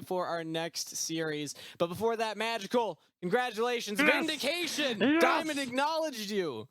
for our next series. But before that, Magical, congratulations, Yes. Vindication. Yes. Diamond acknowledged you.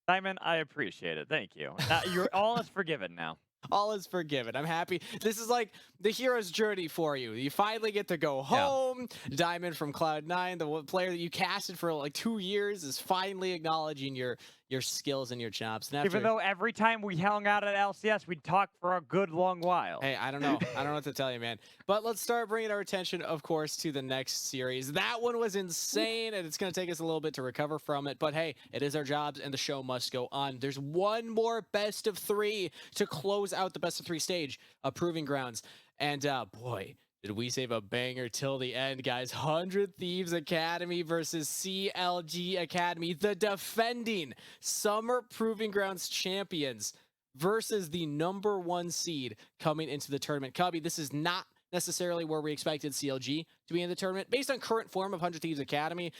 Diamond, I appreciate it. Thank you. You're all is forgiven now. All is forgiven. I'm happy. This is like the hero's journey for you. You finally get to go home. Diamond from Cloud9, the player that you casted for like 2 years, is finally acknowledging your skills and your chops. And Even though every time we hung out at LCS, we'd talk for a good long while. Hey, I don't know. I don't know what to tell you, man. But let's start bringing our attention, of course, to the next series. That one was insane, and it's going to take us a little bit to recover from it. But hey, it is our jobs, and the show must go on. There's one more best of 3 to close out the best of 3 stage of Proving Grounds. And boy, did we save a banger till the end, guys. 100 Thieves Academy versus CLG Academy, the defending Summer Proving Grounds champions versus the #1 seed coming into the tournament. Cubby, this is not necessarily where we expected CLG to be in the tournament. Based on current form of 100 Thieves Academy,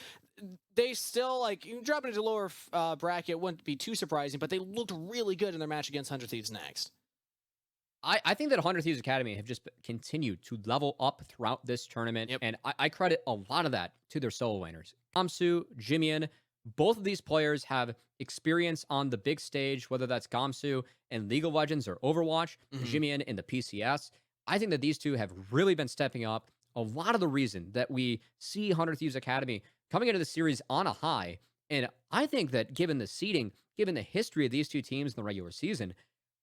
they still, like, dropping into lower bracket wouldn't be too surprising, but they looked really good in their match against 100 Thieves next. I think that 100 Thieves Academy have just continued to level up throughout this tournament, and I credit a lot of that to their solo laners. Gamsu, Jimian, both of these players have experience on the big stage, whether that's Gamsu in League of Legends or Overwatch, Jimian in the PCS. I think that these two have really been stepping up. A lot of the reason that we see 100 Thieves Academy coming into the series on a high, and I think that given the seeding, given the history of these two teams in the regular season,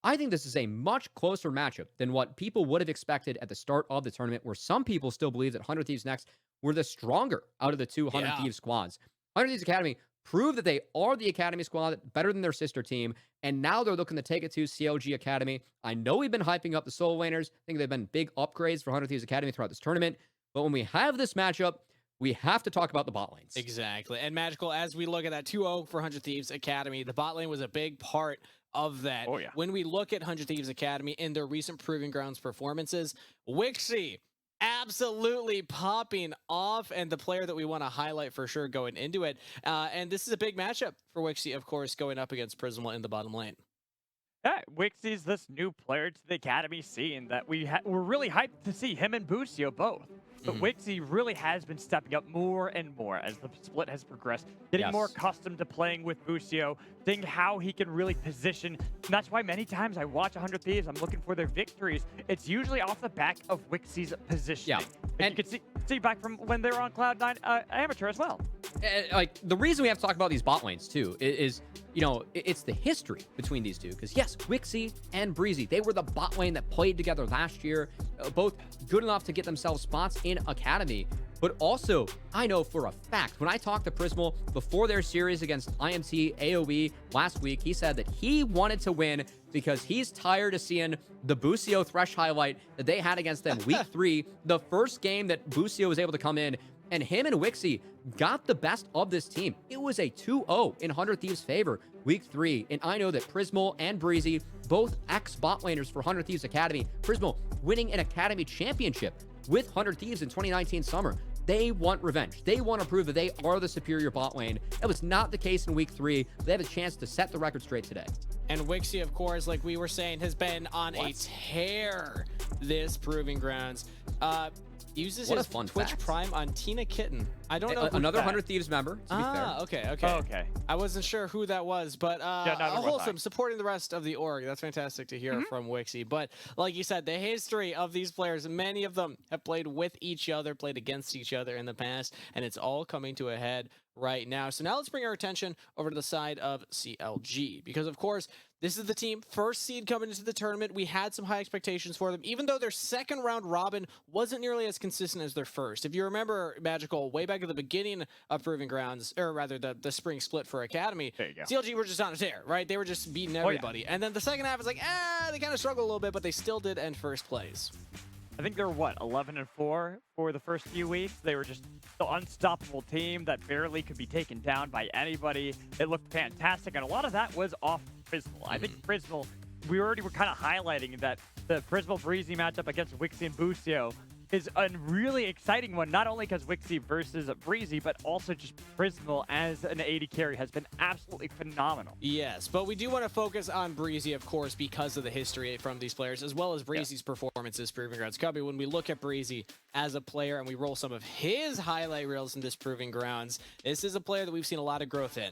I think this is a much closer matchup than what people would have expected at the start of the tournament, where some people still believe that 100 Thieves Next were the stronger out of the two 100 Thieves squads. 100 Thieves Academy proved that they are the Academy squad, better than their sister team, and now they're looking to take it to CLG Academy. I know we've been hyping up the solo laners. I think they've been big upgrades for 100 Thieves Academy throughout this tournament, but when we have this matchup, we have to talk about the bot lanes. Exactly. And Magical, as we look at that 2-0 for 100 Thieves Academy, the bot lane was a big part of that. Oh, yeah. When we look at 100 Thieves Academy in their recent Proving Grounds performances, Wixie absolutely popping off, and the player that we want to highlight for sure going into it. And this is a big matchup for Wixie, of course, going up against Prismal in the bottom lane. Yeah, Wixie's this new player to the Academy scene that we're really hyped to see him and Busio both. But Wixie really has been stepping up more and more as the split has progressed, getting more accustomed to playing with Busio, seeing how he can really position. And that's why many times I watch 100 Thieves, I'm looking for their victories. It's usually off the back of Wixie's positioning. Yeah. And you can see back from when they were on Cloud9 Amateur as well. Like, the reason we have to talk about these bot lanes too is you know, it's the history between these two. Because yes, Wixie and Breezy, they were the bot lane that played together last year, both good enough to get themselves spots in Academy. But also, I know for a fact, when I talked to Prismal before their series against IMT AoE last week, he said that he wanted to win because he's tired of seeing the Busio Thresh highlight that they had against them week 3, the first game that Busio was able to come in, and him and Wixie got the best of this team. It was a 2-0 in 100 Thieves' favor week 3, and I know that Prismal and Breezy, both ex-bot laners for 100 Thieves Academy, Prismal winning an Academy championship with 100 Thieves in 2019 summer. They want revenge. They want to prove that they are the superior bot lane. That was not the case in week 3. They have a chance to set the record straight today. And Wixie, of course, like we were saying, has been on a tear this Proving Grounds. Uses his Twitch Prime on Tina Kitten. I don't know. Another 100 Thieves member, to be fair. Okay. Oh, okay. I wasn't sure who that was, but Wholesome supporting the rest of the org. That's fantastic to hear from Wixie. But like you said, the history of these players, many of them have played with each other, played against each other in the past, and it's all coming to a head right now. So now let's bring our attention over to the side of CLG, because of course, this is the team first seed coming into the tournament. We had some high expectations for them, even though their second round robin wasn't nearly as consistent as their first. If you remember, Magical, way back at the beginning of Proving Grounds, or rather the spring split for Academy, CLG were just on a tear, right? They were just beating everybody. And then the second half is like, they kind of struggled a little bit, but they still did end first place. I think they're, 11-4 for the first few weeks. They were just the unstoppable team that barely could be taken down by anybody. It looked fantastic, and a lot of that was off Prismal. I think Prismal, we already were kind of highlighting that the Prismal Breezy matchup against Wixie and Busio is a really exciting one, not only because Wixie versus Breezy, but also just Prismal as an AD carry has been absolutely phenomenal. Yes, but we do want to focus on Breezy, of course, because of the history from these players, as well as Breezy's performances Proving Grounds. Cubby, when we look at Breezy as a player and we roll some of his highlight reels in this Proving Grounds, this is a player that we've seen a lot of growth in.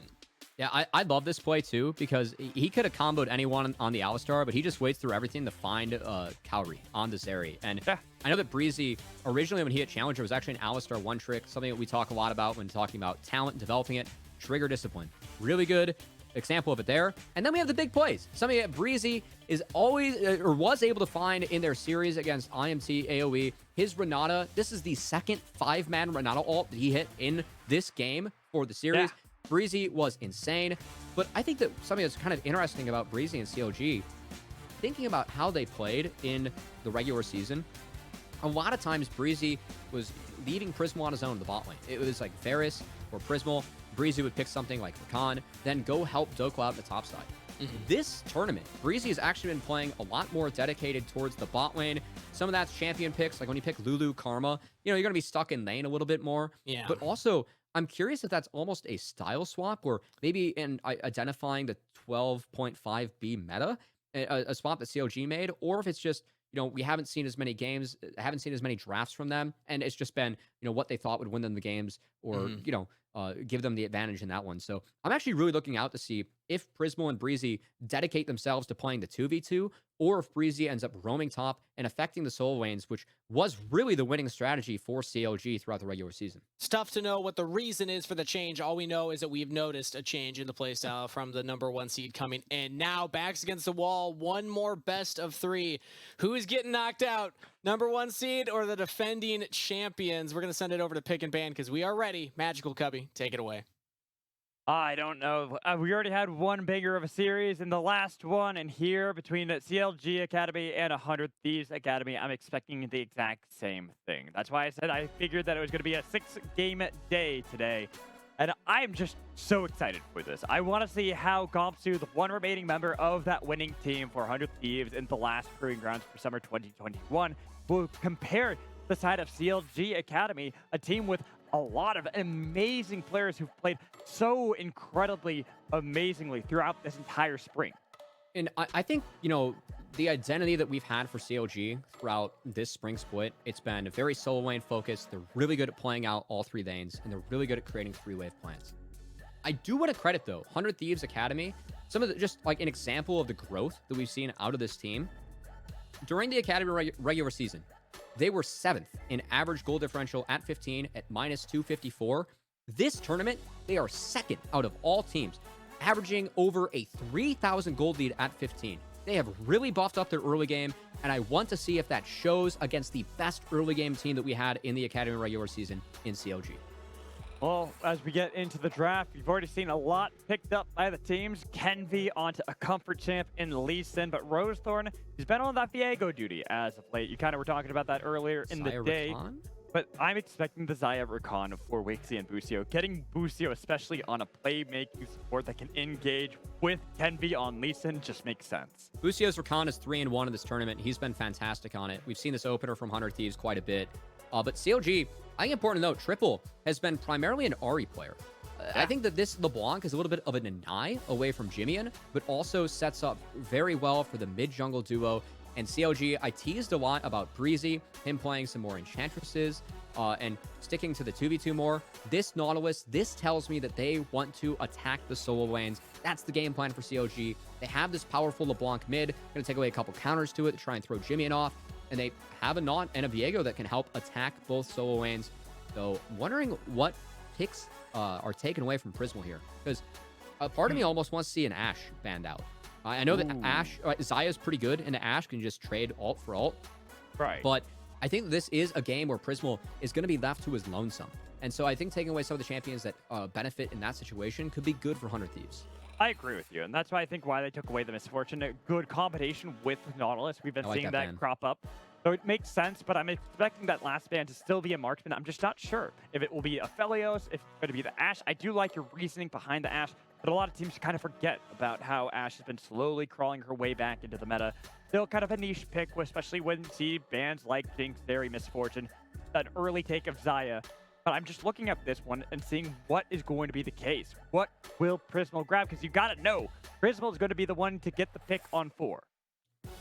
Yeah, I love this play too because he could have comboed anyone on the Alistar, but he just waits through everything to find Cowrie on this area. And I know that Breezy, originally when he hit Challenger, was actually an Alistar one trick, something that we talk a lot about when talking about talent, developing it, trigger discipline. Really good example of it there. And then we have the big plays. Something that Breezy is always, or was able to find in their series against IMT AoE. His Renata, this is the second 5-man Renata ult that he hit in this game for the series. Yeah. Breezy was insane, but I think that something that's kind of interesting about Breezy and CLG, thinking about how they played in the regular season, a lot of times Breezy was leading Prismal on his own in the bot lane. It was like Varus or Prismal. Breezy would pick something like Rakan, then go help Doku out in the top side. This tournament, Breezy has actually been playing a lot more dedicated towards the bot lane. Some of that's champion picks, like when you pick Lulu, Karma, you're going to be stuck in lane a little bit more. Yeah. But also, I'm curious if that's almost a style swap, or maybe in identifying the 12.5B meta, a swap that CLG made, or if it's just, we haven't seen as many games, haven't seen as many drafts from them, and it's just been, what they thought would win them the games, or, give them the advantage in that one. So I'm actually really looking out to see if Prismal and Breezy dedicate themselves to playing the 2v2, or if Breezy ends up roaming top and affecting the solo lanes, which was really the winning strategy for CLG throughout the regular season. It's tough to know what the reason is for the change. All we know is that we've noticed a change in the playstyle from the #1 seed coming in. Now, backs against the wall, one more best of 3. Who is getting knocked out? #1 seed or the defending champions? We're going to send it over to Pick and Ban because we are ready. Magical Cubby, take it away. I don't know. We already had one banger of a series in the last one, and here between the CLG Academy and 100 Thieves Academy, I'm expecting the exact same thing. That's why I said I figured that it was going to be a 6-game day today, and I'm just so excited for this. I want to see how Gompsu, the one remaining member of that winning team for 100 Thieves in the last Proving Grounds for summer 2021, will compare the side of CLG Academy, a team with a lot of amazing players who've played so incredibly amazingly throughout this entire spring. And I think, the identity that we've had for CLG throughout this spring split, it's been very solo lane focused. They're really good at playing out all 3 lanes, and they're really good at creating 3-wave plans. I do want to credit, though, 100 Thieves Academy, some of the, just like an example of the growth that we've seen out of this team. During the Academy regular season, they were 7th in average goal differential at 15 at -254. This tournament, they are 2nd out of all teams, averaging over a 3,000 gold lead at 15. They have really buffed up their early game, and I want to see if that shows against the best early game team that we had in the Academy regular season in CLG. Well, as we get into the draft, you've already seen a lot picked up by the teams. Kenvi onto a comfort champ in Lee Sin, but Rosethorn, he's been on that Viego duty as of late. You kind of were talking about that earlier in the day. Rakan? But I'm expecting the Xayah Rakan for Wixie and Busio. Getting Busio, especially on a playmaking support that can engage with Kenvi on Lee Sin, just makes sense. Busio's Rakan is 3-1 in this tournament. He's been fantastic on it. We've seen this opener from 100 Thieves quite a bit. But CLG, I think important to note, Triple has been primarily an Ahri player. I think that this LeBlanc is a little bit of an Anai away from Jimmian, but also sets up very well for the mid-jungle duo. And CLG, I teased a lot about Breezy, him playing some more Enchantresses, and sticking to the 2v2 more. This Nautilus, this tells me that they want to attack the solo lanes. That's the game plan for CLG. They have this powerful LeBlanc mid, going to take away a couple counters to it to try and throw Jimmian off. And they have a Naught and a Viego that can help attack both solo lanes. So wondering what picks are taken away from Prismal here. Because a part of me almost wants to see an Ashe banned out. I know that Ashe, Xayah's pretty good, and Ashe can just trade ult for ult. Right. But I think this is a game where Prismal is going to be left to his lonesome. And so I think taking away some of the champions that benefit in that situation could be good for 100 Thieves. I agree with you, and that's why I think why they took away the Misfortune. A good combination with Nautilus. We've been seeing that crop up. So it makes sense, but I'm expecting that last ban to still be a marksman. I'm just not sure if it will be a Felios, if it's going to be the Ashe. I do like your reasoning behind the Ashe, but a lot of teams kind of forget about how Ashe has been slowly crawling her way back into the meta. Still kind of a niche pick, especially when you see bans like Jinx, Fairy, Misfortune an early take of Xayah. But I'm just looking at this one and seeing what is going to be the case. What will Prismal grab? Because you got to know, Prismal is going to be the one to get the pick on 4.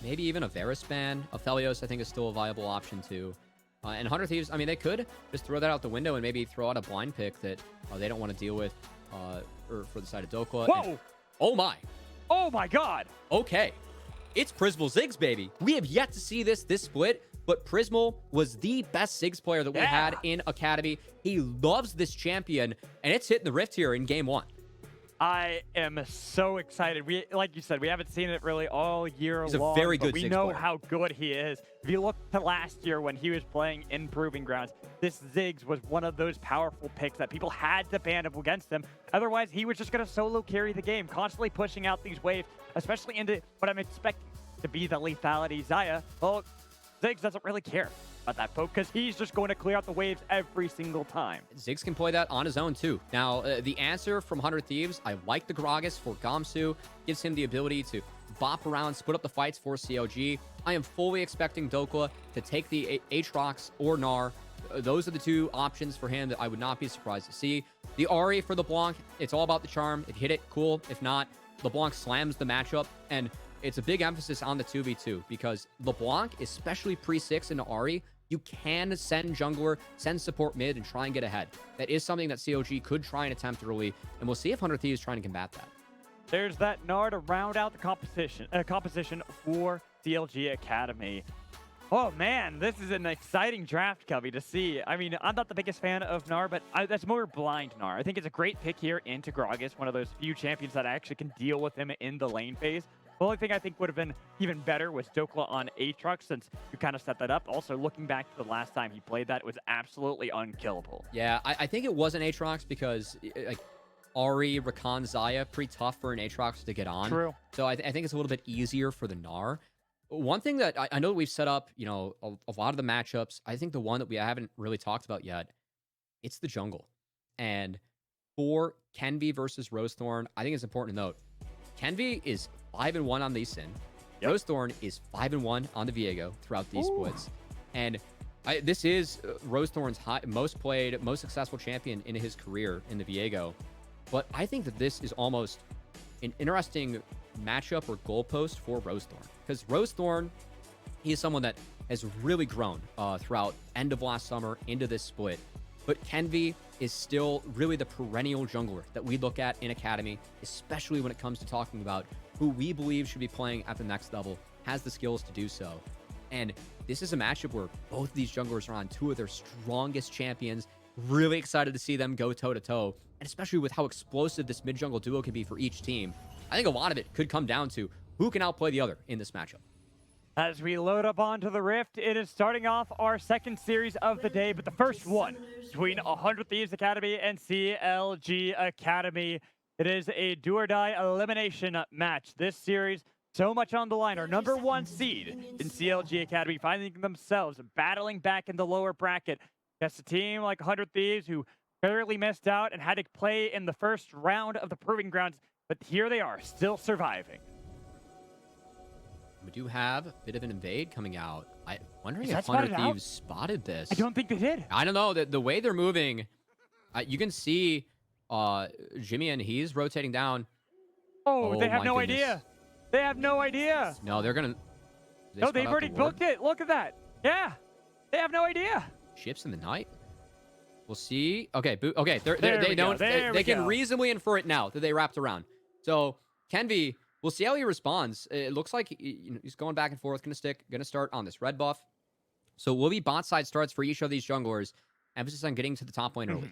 Maybe even a Verispan. Aphelios, I think, is still a viable option, too. And 100 Thieves, I mean, they could just throw that out the window and maybe throw out a blind pick that they don't want to deal with or for the side of Dokla. Whoa! And, oh, my. Oh, my God! Okay. It's Prismal Ziggs, baby. We have yet to see this split, but Prismal was the best Ziggs player that we had in Academy. He loves this champion, and it's hitting the Rift here in Game 1. I am so excited. We, like you said, we haven't seen it really all year He's long. a very good we Ziggs know player. how good he is. If you look to last year when he was playing in Proving Grounds, this Ziggs was one of those powerful picks that people had to ban up against him. Otherwise, he was just going to solo carry the game, constantly pushing out these waves, especially into what I'm expecting to be the lethality Xayah. Well, Ziggs doesn't really care about that poke because he's just going to clear out the waves every single time. Ziggs can play that on his own, too. Now, the answer from 100 Thieves, I like the Gragas for Gamsu. Gives him the ability to bop around, split up the fights for CLG. I am fully expecting Dokla to take the Aatrox or Gnar. Those are the two options for him that I would not be surprised to see. The Ahri for LeBlanc, it's all about the charm. If you hit it, cool. If not, LeBlanc slams the matchup. And it's a big emphasis on the 2v2 because LeBlanc, especially pre-6 into Ahri, you can send jungler, send support mid, and try and get ahead. That is something that CLG could try and attempt early, and we'll see if 100 Thieves trying to combat that. There's that Gnar to round out the composition for CLG Academy. Oh man, this is an exciting draft, Covey, to see. I mean, I'm not the biggest fan of Gnar, but that's more blind Gnar. I think it's a great pick here into Gragas, one of those few champions that actually can deal with him in the lane phase. The only thing I think would have been even better was Dokla on Aatrox, since you kind of set that up. Also, looking back to the last time he played that, it was absolutely unkillable. Yeah, I think it was an Aatrox because like Ahri, Rakan, Xayah, pretty tough for an Aatrox to get on. True. So I think it's a little bit easier for the Gnar. One thing that I know that we've set up, you know, a lot of the matchups, I think the one that we haven't really talked about yet, it's the jungle. And for Kenvi versus Rosethorn, I think it's important to note, Kenvi is 5-1 on Lee Sin. Yep. Rosethorn is 5-1 on the Viego throughout these splits. And this is Rosethorn's most played, most successful champion in his career in the Viego. But I think that this is almost an interesting matchup or goalpost for Rosethorn. Because Rosethorn, he is someone that has really grown throughout end of last summer into this split. But Kenvi is still really the perennial jungler that we look at in Academy, especially when it comes to talking about who we believe should be playing at the next level, has the skills to do so. And this is a matchup where both of these junglers are on two of their strongest champions. Really excited to see them go toe-to-toe, and especially with how explosive this mid-jungle duo can be for each team. I think a lot of it could come down to who can outplay the other in this matchup. As we load up onto the Rift, it is starting off our second series of the day, but the first one between 100 Thieves Academy and CLG Academy. It is a do-or-die elimination match. This series, so much on the line. Our number 1 seed in CLG Academy finding themselves battling back in the lower bracket against a team like 100 Thieves who barely missed out and had to play in the first round of the Proving Grounds, but here they are, still surviving. We do have a bit of an invade coming out. I'm wondering Is if that 100 spotted out? Thieves spotted this. I don't think they did. I don't know. The way they're moving, you can see Jimmy, and he's rotating down. Oh, they have my no goodness. idea. They have no idea. No, they're going to... No, they've already booked it. Look at that. Yeah, they have no idea. Ships in the night. We'll see. Okay, okay. There They we don't. go, there They we can go. reasonably infer it now that they wrapped around. So Kenvi, we'll see how he responds. It looks like he's going back and forth. Gonna start on this red buff. So will be bot side starts for each of these junglers. Emphasis on getting to the top lane early.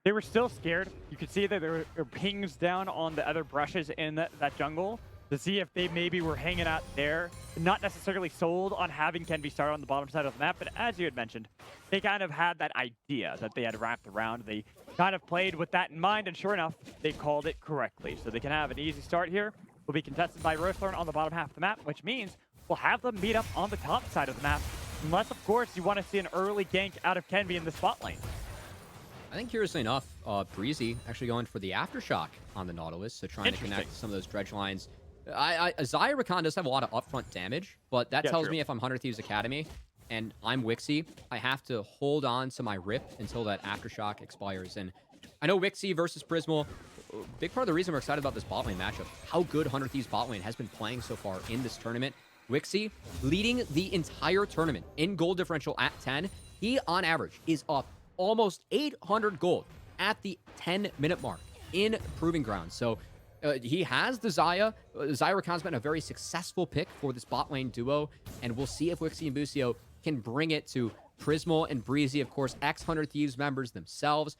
They were still scared. You could see that there were pings down on the other brushes in that jungle to see if they maybe were hanging out there. Not necessarily sold on having Kenvi start on the bottom side of the map, but as you had mentioned, they kind of had that idea that they had wrapped around. They kind of played with that in mind, and sure enough, they called it correctly. So they can have an easy start here. Will be contested by Rosethorn on the bottom half of the map, which means we'll have them meet up on the top side of the map. Unless, of course, you want to see an early gank out of Kenvi in the spot lane. I think curiously enough, Breezy actually going for the aftershock on the Nautilus, so trying to connect some of those dredge lines. Xayah Rakan does have a lot of upfront damage, but that Yeah, tells true. me if I'm 100 Thieves Academy, and I'm Wixie, I have to hold on to my rip until that Aftershock expires. And I know Wixie versus Prismal, big part of the reason we're excited about this bot lane matchup, how good 100 Thieves bot lane has been playing so far in this tournament. Wixie leading the entire tournament in gold differential at 10. He, on average, is up almost 800 gold at the 10-minute mark in Proving Grounds. So he has the Xayah. Xayah Rakan's been a very successful pick for this bot lane duo, and we'll see if Wixie and Busio can bring it to Prismal and Breezy, of course, ex-100 Thieves members themselves.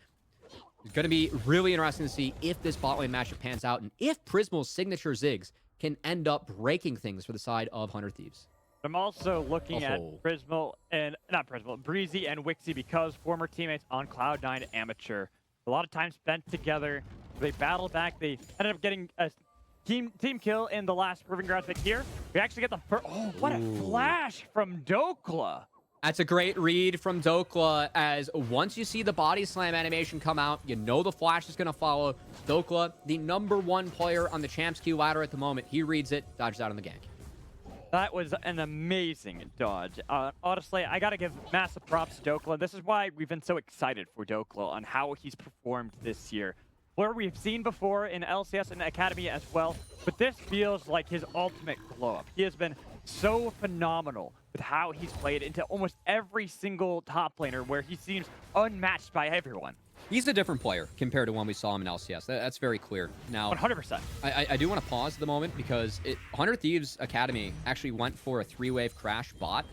It's going to be really interesting to see if this bot lane matchup pans out and if Prismal's signature Ziggs can end up breaking things for the side of 100 Thieves. I'm also looking at Prismal and Breezy and Wixie because former teammates on Cloud9 Amateur. A lot of time spent together. They battled back. They ended up getting a team kill in the last Proving Grounds pick here. We actually get the first. Oh, what a flash from Dokla. That's a great read from Dokla, as once you see the body slam animation come out, you know the flash is going to follow. Dokla, the #1 player on the Champs Queue ladder at the moment, he reads it, dodges out on the gank. That was an amazing dodge. Honestly, I got to give massive props to Dokla. This is why we've been so excited for Dokla on how he's performed this year. Where we've seen before in LCS and Academy as well, but this feels like his ultimate glow-up. He has been so phenomenal with how he's played into almost every single top laner, where he seems unmatched by everyone. He's a different player compared to when we saw him in LCS. That's very clear. Now, 100%. I do want to pause at the moment because 100 Thieves Academy actually went for a 3-wave crash bot,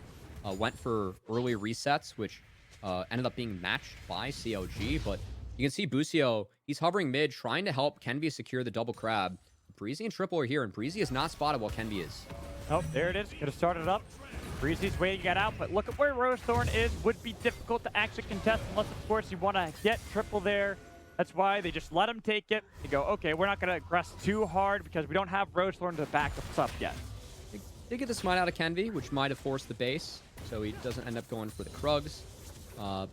went for early resets, which ended up being matched by CLG, but you can see Busio, he's hovering mid, trying to help Kenvi secure the double crab. Breezy and Triple are here, and Breezy is not spotted while Kenvi is. Oh, there it is. Could have started up. Breezy's waiting to get out, but look at where Rosethorn is. Would be difficult to actually contest unless, of course, you want to get Triple there. That's why they just let him take it. They go, okay, we're not going to aggress too hard because we don't have Rosethorn to back us up yet. They get the smite out of Kenvi, which might have forced the base, so he doesn't end up going for the Krugs.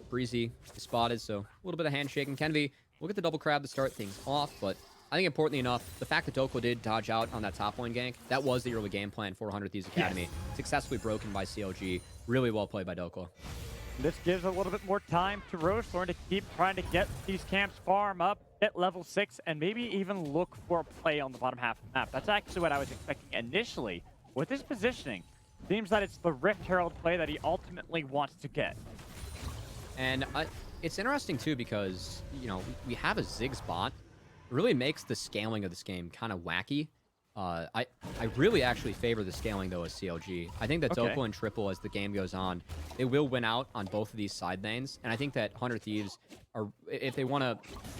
Breezy is spotted, so a little bit of handshaking. Kenvi will get the double crab to start things off, but I think importantly enough, the fact that Dokla did dodge out on that top lane gank, that was the early game plan for 100 Thieves Academy. Yes. Successfully broken by CLG. Really well played by Dokla. This gives a little bit more time to Rosethorn to keep trying to get these camps farm up, get level 6, and maybe even look for a play on the bottom half of the map. That's actually what I was expecting initially. With his positioning, seems that it's the Rift Herald play that he ultimately wants to get. And it's interesting too because, you know, we have a Ziggs bot. It really makes the scaling of this game kind of wacky. I really actually favor the scaling, though, as CLG. I think that Dokla and Triple, as the game goes on, they will win out on both of these side lanes. And I think that 100 Thieves, are, if they want to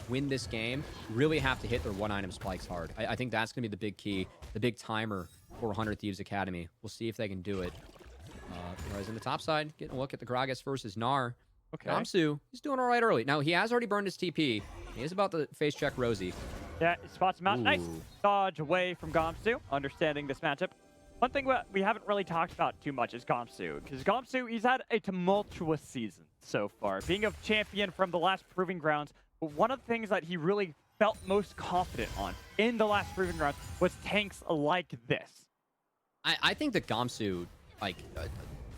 win this game, really have to hit their one-item spikes hard. I think that's going to be the big key, the big timer for 100 Thieves Academy. We'll see if they can do it. Whereas in the top side, getting a look at the Gragas versus Gnar. Gamsu, he's doing all right early. Now, he has already burned his TP. He is about to face check Rosie. Yeah, he spots him out. Nice dodge away from Gamsu, understanding this matchup. One thing we haven't really talked about too much is Gamsu, because Gamsu, he's had a tumultuous season so far, being a champion from the last Proving Grounds. But one of the things that he really felt most confident on in the last Proving Grounds was tanks like this. I think that Gamsu, like,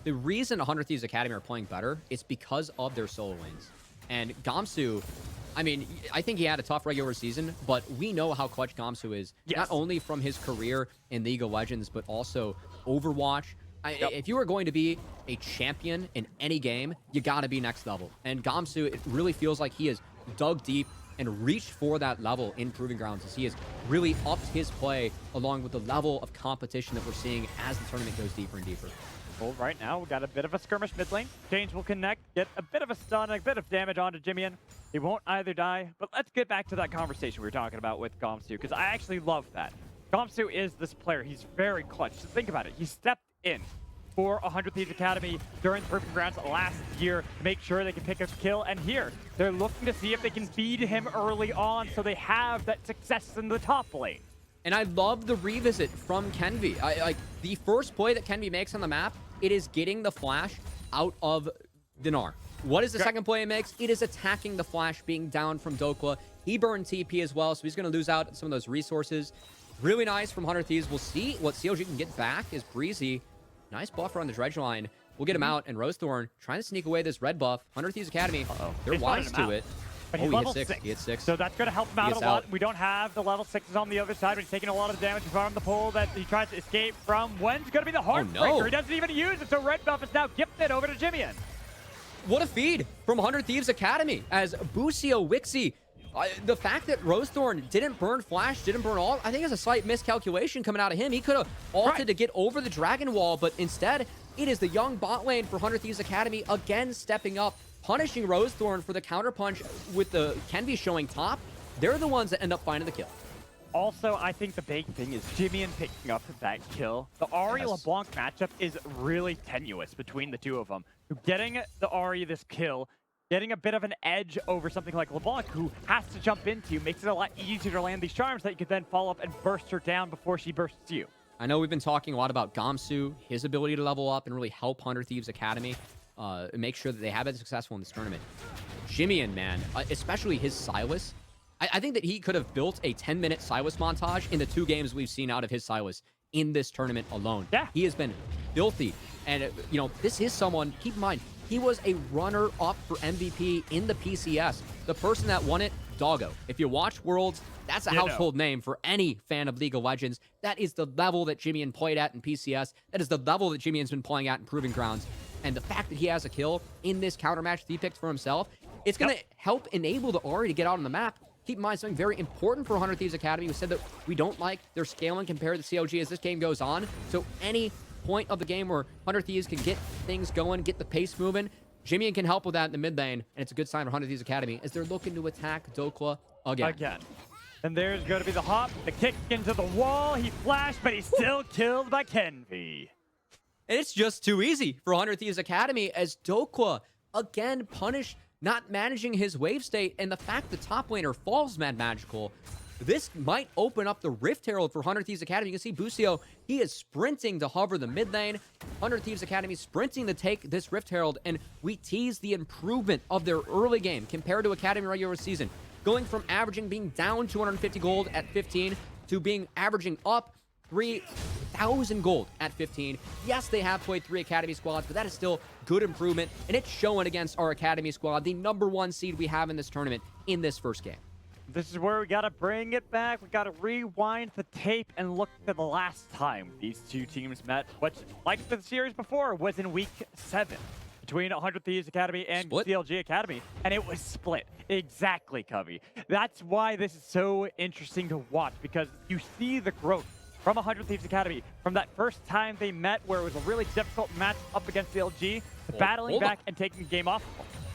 the reason 100 Thieves Academy are playing better is because of their solo lanes. And Gamsu, I mean, I think he had a tough regular season, but we know how clutch Gamsu is, not only from his career in League of Legends, but also Overwatch. If you are going to be a champion in any game, you got to be next level. And Gamsu, it really feels like he has dug deep and reached for that level in Proving Grounds, as he has really upped his play along with the level of competition that we're seeing as the tournament goes deeper and deeper. Well, right now, we've got a bit of a skirmish mid lane. Change will connect, get a bit of a stun, a bit of damage onto Jimian. He won't either die, but let's get back to that conversation we were talking about with Gamsu, because I actually love that. Gamsu is this player. He's very clutch. So think about it. He stepped in for 100 Thieves Academy during the Proving Grounds last year to make sure they can pick up a kill, and here, they're looking to see if they can feed him early on so they have that success in the top lane. And I love the revisit from Kenvi. Like the first play that Kenvi makes on the map, it is getting the flash out of Gnar. What is the second play he makes? It is attacking the flash being down from Dokla. He burned TP as well, so he's going to lose out some of those resources. Really nice from 100 Thieves. We'll see what CLG can get back is Breezy. Nice buffer on the dredge line. We'll get him out, and Rosethorn trying to sneak away this red buff. 100 Thieves Academy, they're They spotted wise him to out. it. But Oh, he's he hit level 6. 6. He hit 6. So that's going to help him out gets a lot. out. We don't have the level 6s on the other side, but he's taking a lot of damage from the pull that he tries to escape from. When's going to be the Heartbreaker? no. He doesn't even use it, so red buff is now gifted over to Jimian. What a feed from 100 Thieves Academy as Busio Wixie. The fact that Rosethorn didn't burn Flash, didn't burn all, I think is a slight miscalculation coming out of him. He could have ulted to get over the Dragon Wall, but instead, it is the young bot lane for 100 Thieves Academy again stepping up, punishing Rosethorn for the counterpunch with the Kenvi showing top. They're the ones that end up finding the kill. Also, I think the big thing is Jimian picking up that kill. The Ahri LeBlanc matchup is really tenuous between the two of them. Getting the Ahri this kill, getting a bit of an edge over something like LeBlanc, who has to jump into you, makes it a lot easier to land these charms that you could then follow up and burst her down before she bursts you. I know we've been talking a lot about Gamsu, his ability to level up and really help 100 Thieves Academy make sure that they have been successful in this tournament. Jimian, man, especially his Silas, I think that he could have built a 10-minute Silas montage in the 2 games we've seen out of his Silas in this tournament alone. Yeah. He has been filthy. And, you know, this is someone, keep in mind, he was a runner-up for MVP in the PCS. The person that won it, Doggo. If you watch Worlds, that's a household name for any fan of League of Legends. That is the level that Jimian played at in PCS. That is the level that Jimian's been playing at in Proving Grounds. And the fact that he has a kill in this counter match that he picked for himself, it's going to help enable the Ahri to get out on the map. Keep in mind something very important for 100 Thieves Academy. We said that we don't like their scaling compared to CLG as this game goes on. So any point of the game where 100 Thieves can get things going, get the pace moving, Jimian can help with that in the mid lane, and it's a good sign for 100 Thieves Academy as they're looking to attack Dokla again. And there's going to be the hop, the kick into the wall. He flashed, but he's still killed by Kenvi. And it's just too easy for 100 Thieves Academy as Dokla again punished, not managing his wave state, and the fact the top laner falls Mad Magical. This might open up the Rift Herald for 100 Thieves Academy. You can see Busio, he is sprinting to hover the mid lane. 100 Thieves Academy sprinting to take this Rift Herald, and we tease the improvement of their early game compared to Academy regular season. Going from being down 250 gold at 15 to being averaging up 3,000 gold at 15. Yes, they have played 3 Academy squads, but that is still good improvement, and it's showing against our Academy squad, the #1 seed we have in this tournament in this first game. This is where we got to bring it back. We got to rewind the tape and look at the last time these two teams met, which, like the series before, was in week 7 between 100 Thieves Academy and CLG Academy, and it was split. Exactly, Covey. That's why this is so interesting to watch, because you see the growth from 100 Thieves Academy from that first time they met, where it was a really difficult match up against CLG, to battling back and taking the game off.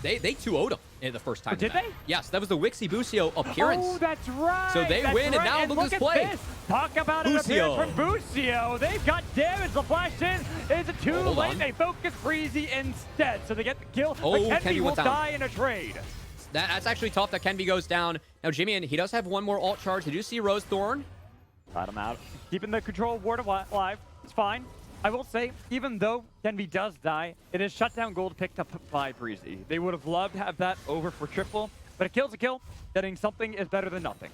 They 2-0'd him in the first time. Did they? Yes, that was the Wixie Busio appearance. Oh, that's right. So they win, and now look at this play. Talk about an appearance from Busio. They've got damage. The flash in is it too late. They focus Breezy instead, so they get the kill. Oh, but Kenvi will down. die in a trade. That's actually tough that Kenvi goes down. Now, Jimian, he does have one more ult charge. Did you see Rosethorn? Got him out. Keeping the control ward alive. It's fine. I will say, even though Kenvi does die, it is shutdown gold picked up by Breezy. They would have loved to have that over for triple, but a kill's a kill. Getting something is better than nothing.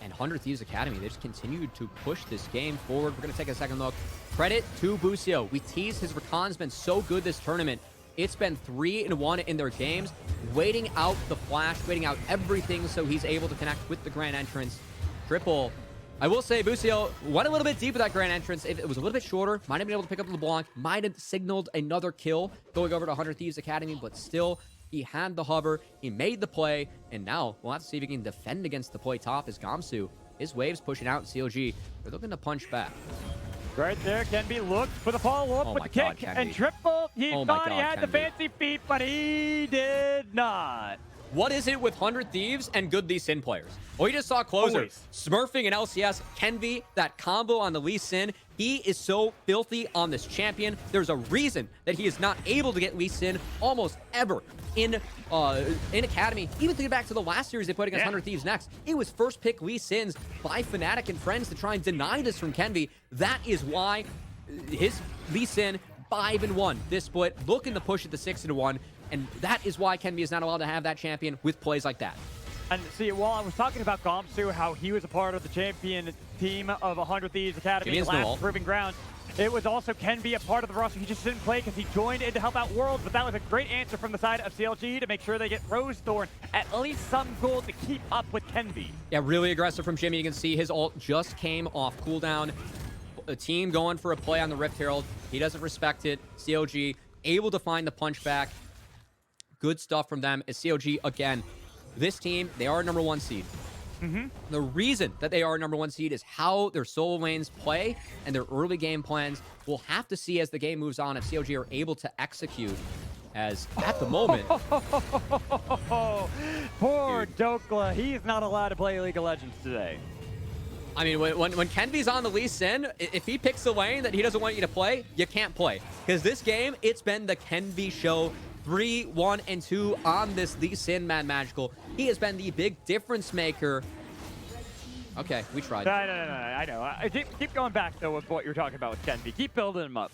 And 100 Thieves Academy, they just continued to push this game forward. We're going to take a second look. Credit to Busio. We teased his Rakan's been so good this tournament. It's been 3-1 in their games, waiting out the flash, waiting out everything so he's able to connect with the grand entrance. Triple. I will say Busio went a little bit deep with that grand entrance. If it was a little bit shorter, might have been able to pick up LeBlanc, might have signaled another kill going over to 100 Thieves Academy, but still, he had the hover, he made the play, and now we'll have to see if he can defend against the play top as Gamsu. His waves pushing out in CLG. They're looking to punch back. Right there, Kenvi looked for the follow-up with the kick and triple. He thought he had the fancy feet, but he did not. What is it with 100 Thieves and good Lee Sin players? Well, you just saw Closer smurfing in LCS. Kenvi, that combo on the Lee Sin, he is so filthy on this champion. There's a reason that he is not able to get Lee Sin almost ever in Academy. Even thinking back to the last series they played against 100 Thieves next, it was first pick Lee Sins by Fnatic and friends to try and deny this from Kenvi. That is why his Lee Sin 5-1 this split, looking to push it to 6-1. And that is why Kenvi is not allowed to have that champion with plays like that. And see, while I was talking about Gamsu, how he was a part of the champion team of 100 Thieves Academy last Proving Grounds, It was also can be a part of the roster. He just didn't play because he joined in to help out Worlds, but that was a great answer from the side of CLG to make sure they get Rose Thorn at least some gold to keep up with Kenby. Yeah, really aggressive from Jimmy. You can see his ult just came off cooldown. A team going for a play on the Rift Herald. He doesn't respect it. CLG able to find the punch back. Good stuff from them. As CLG, again, this team, they are number 1 seed. The reason that they are number 1 seed is how their solo lanes play and their early game plans. We'll have to see as the game moves on if CLG are able to execute, as at the moment... Poor Dokla. He's not allowed to play League of Legends today. I mean, when Kenvy's on the Lee Sin, if he picks a lane that he doesn't want you to play, you can't play. Because this game, it's been the Kenvy show. 3, 1, and 2 on this Lee Sin Mad Magical. He has been the big difference maker. Okay, we tried. No, I know. Keep going back, though, with what you're talking about with Kenby. Keep building him up.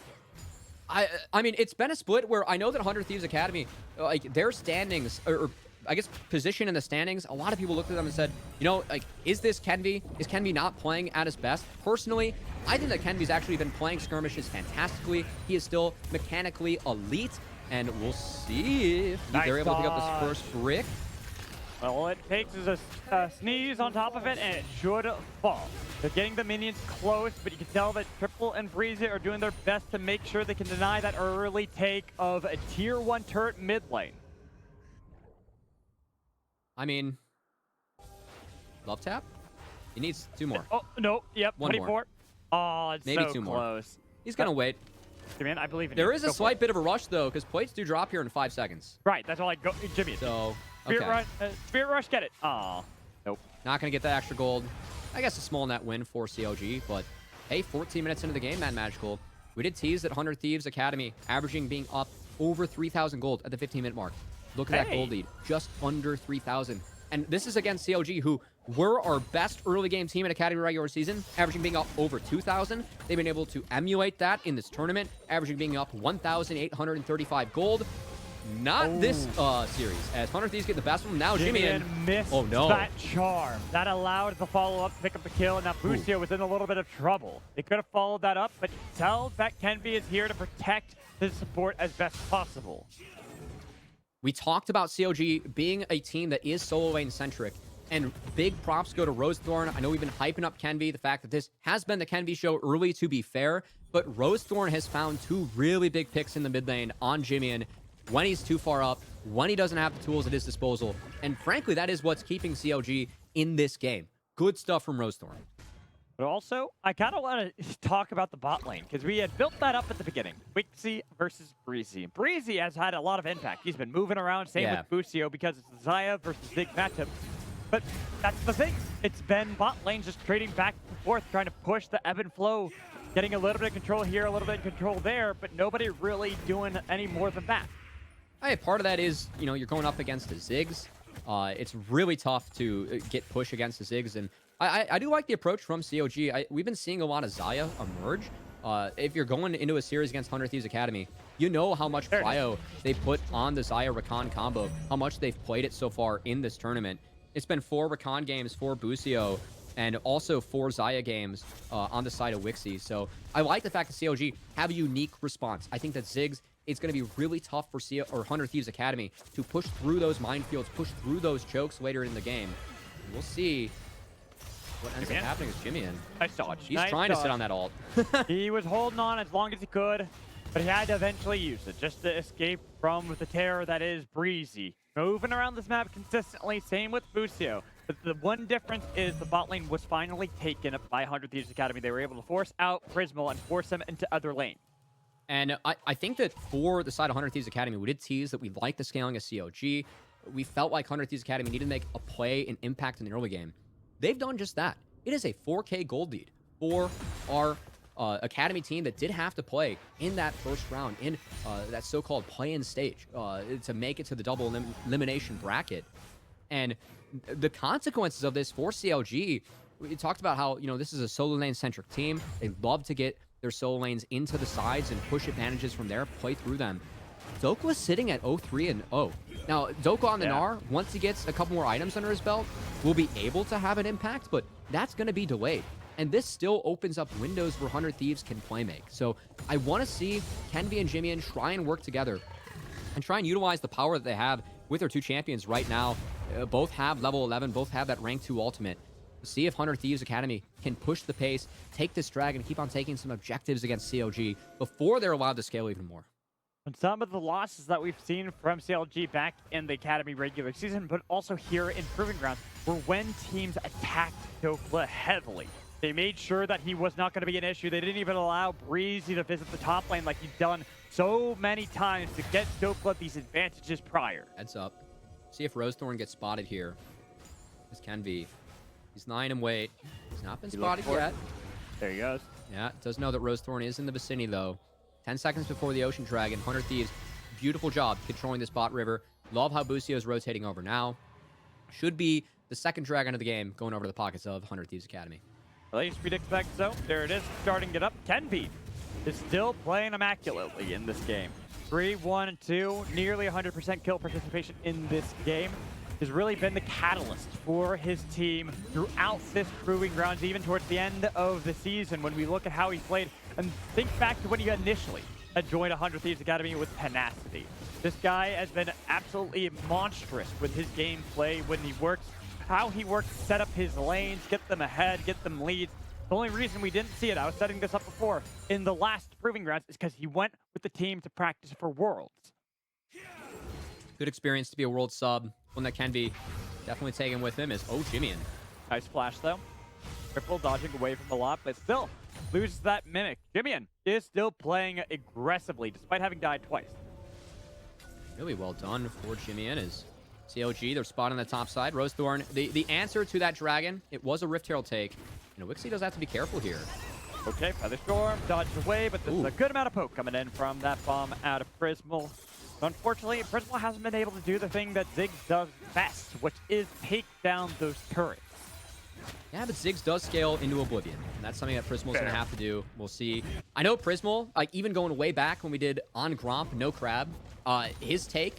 I mean, it's been a split where I know that 100 Thieves Academy, like, their standings, or I guess position in the standings, a lot of people looked at them and said, you know, like, is this Kenvy? Is Kenvy not playing at his best? Personally, I think that Kenvy's actually been playing skirmishes fantastically. He is still mechanically elite. And we'll see if they're able to pick up this first brick. Well, all it takes is a sneeze on top of it, and it should fall. They're getting the minions close, but you can tell that Triple and Breezy are doing their best to make sure they can deny that early take of a tier 1 turret mid lane. I mean, love tap? He needs 2 more. Oh, no. Yep, 1 24. more. Oh, it's Maybe so 2 more. close. He's going to wait. Man, I believe in There you. is a Go slight bit of a rush, though, because plates do drop here in 5 seconds. Right, that's all I go. Jimmy. So, okay. Spirit Rush, get it. Aw. Nope. Not going to get that extra gold. I guess a small net win for CLG, but hey, 14 minutes into the game, Mad Magical. We did tease that 100 Thieves Academy averaging being up over 3,000 gold at the 15-minute mark. Look at that gold lead, just under 3,000. And this is against CLG, who were our best early game team in Academy regular season, averaging being up over 2,000. They've been able to emulate that in this tournament, averaging being up 1,835 gold. Not this series, as 100 Thieves get the best one. Now Jimmy missed that charm. That allowed the follow-up to pick up the kill, and now Busio was in a little bit of trouble. They could have followed that up, but tell that Kenby is here to protect his support as best possible. We talked about CLG being a team that is solo lane centric, and big props go to Rosethorn. I know we've been hyping up Kenby, the fact that this has been the Kenby show early, to be fair, but Rosethorn has found 2 really big picks in the mid lane on Jimmy when he's too far up, when he doesn't have the tools at his disposal, and frankly, that is what's keeping CLG in this game. Good stuff from Rosethorn. But also, I kind of want to talk about the bot lane, because we had built that up at the beginning. Wixie versus Breezy. Breezy has had a lot of impact. He's been moving around, same with Busio, because it's the Xayah versus Zig matchup. But that's the thing. It's been bot lane just trading back and forth, trying to push the ebb and flow, getting a little bit of control here, a little bit of control there, but nobody really doing any more than that. Hey, part of that is, you know, you're going up against the Ziggs. It's really tough to get push against the Ziggs, and I do like the approach from CLG. We've been seeing a lot of Xayah emerge. If you're going into a series against 100 Thieves Academy, you know how much cryo they put on the Xayah Rakan combo, how much they've played it so far in this tournament. It's been 4 Rakan games for Busio, and also 4 Xayah games on the side of Wixie. So I like the fact that CLG have a unique response. I think that Ziggs, it's going to be really tough for 100 Thieves Academy to push through those minefields, push through those chokes later in the game. We'll see what ends up happening with Jimmy. Nice dodge. He's trying to sit on that ult. He was holding on as long as he could, but he had to eventually use it just to escape from the terror that is Breezy. Moving around this map consistently, same with Busio. But the one difference is the bot lane was finally taken up by 100 Thieves Academy. They were able to force out Prismal and force him into other lanes. And I think that for the side of 100 Thieves Academy, we did tease that we like the scaling of CLG. We felt like 100 Thieves Academy needed to make a play and impact in the early game. They've done just that. It is a 4K gold lead for our Academy team that did have to play in that first round, in that so-called play-in stage, to make it to the double elimination bracket. And the consequences of this for CLG, we talked about how, you know, this is a solo lane-centric team. They love to get their solo lanes into the sides and push advantages from there, play through them. Dokla sitting at 0-3 and 0. Now, Dokla on the Gnar, once he gets a couple more items under his belt, will be able to have an impact, but that's going to be delayed. And this still opens up windows where 100 Thieves can play make. So I want to see Kenvi and Jimian try and work together and try and utilize the power that they have with their two champions right now. Both have level 11, both have that rank 2 ultimate. See if 100 Thieves Academy can push the pace, take this dragon, keep on taking some objectives against CLG before they're allowed to scale even more. And some of the losses that we've seen from CLG back in the Academy regular season, but also here in Proving Grounds, were when teams attacked Dokla heavily. They made sure that he was not going to be an issue. They didn't even allow Breezy to visit the top lane like he'd done so many times to get Dokla these advantages prior. Heads up. See if Rosethorn gets spotted here. This can be. He's 9 and wait. He's not been spotted yet. There he goes. Yeah, does know that Rosethorn is in the vicinity, though. 10 seconds before the Ocean Dragon. 100 Thieves, beautiful job controlling this bot river. Love how Busio is rotating over now. Should be the second dragon of the game going over to the pockets of 100 Thieves Academy. At least we'd expect so. There it is, starting it up. Kenvi is still playing immaculately in this game. 3, 1, 2, nearly 100% kill participation in this game. Has really been the catalyst for his team throughout this Proving Grounds, even towards the end of the season when we look at how he played and think back to when he initially had joined 100 Thieves Academy with tenacity. This guy has been absolutely monstrous with his gameplay when he works, how he works to set up his lanes, get them ahead, get them leads. The only reason we didn't see it, I was setting this up before, in the last Proving Grounds is because he went with the team to practice for Worlds. Good experience to be a world sub. One that can be definitely taken with him is, oh, Jimian. Nice flash, though. Triple dodging away from the lot, but still loses that Mimic. Jimian is still playing aggressively, despite having died twice. Really well done for Jimian as CLG, they're spotting the top side. Rosethorn, the answer to that dragon, it was a Rift Herald take. You know, Wixie does have to be careful here. Okay, Featherstorm dodged away, but this is a good amount of poke coming in from that bomb out of Prismal. Unfortunately, Prismal hasn't been able to do the thing that Ziggs does best, which is take down those turrets. Yeah, but Ziggs does scale into Oblivion, and that's something that Prismal's going to have to do. We'll see. I know Prismal, like even going way back when we did on Gromp, no crab, his take,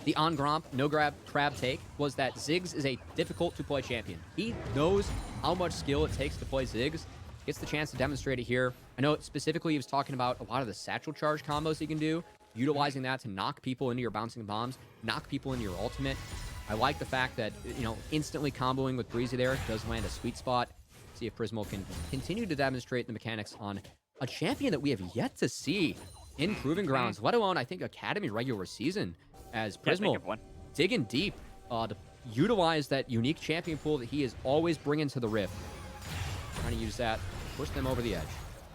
the on Gromp, no crab take, was that Ziggs is a difficult to play champion. He knows how much skill it takes to play Ziggs. Gets the chance to demonstrate it here. I know specifically he was talking about a lot of the satchel charge combos he can do, utilizing that to knock people into your bouncing bombs, knock people into your ultimate. I like the fact that, you know, instantly comboing with Breezy there does land a sweet spot. See if Prismal can continue to demonstrate the mechanics on a champion that we have yet to see in Proving Grounds, let alone, I think, Academy regular season, as Prismal digging deep to utilize that unique champion pool that he is always bringing to the Rift. Trying to use that, push them over the edge.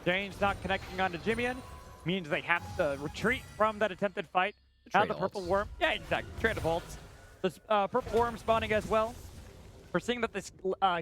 Jane's not connecting onto Jimian. Means they have to retreat from that attempted fight. Now the purple worm. Yeah, exactly. Trade of ults. This purple worm spawning as well. We're seeing that this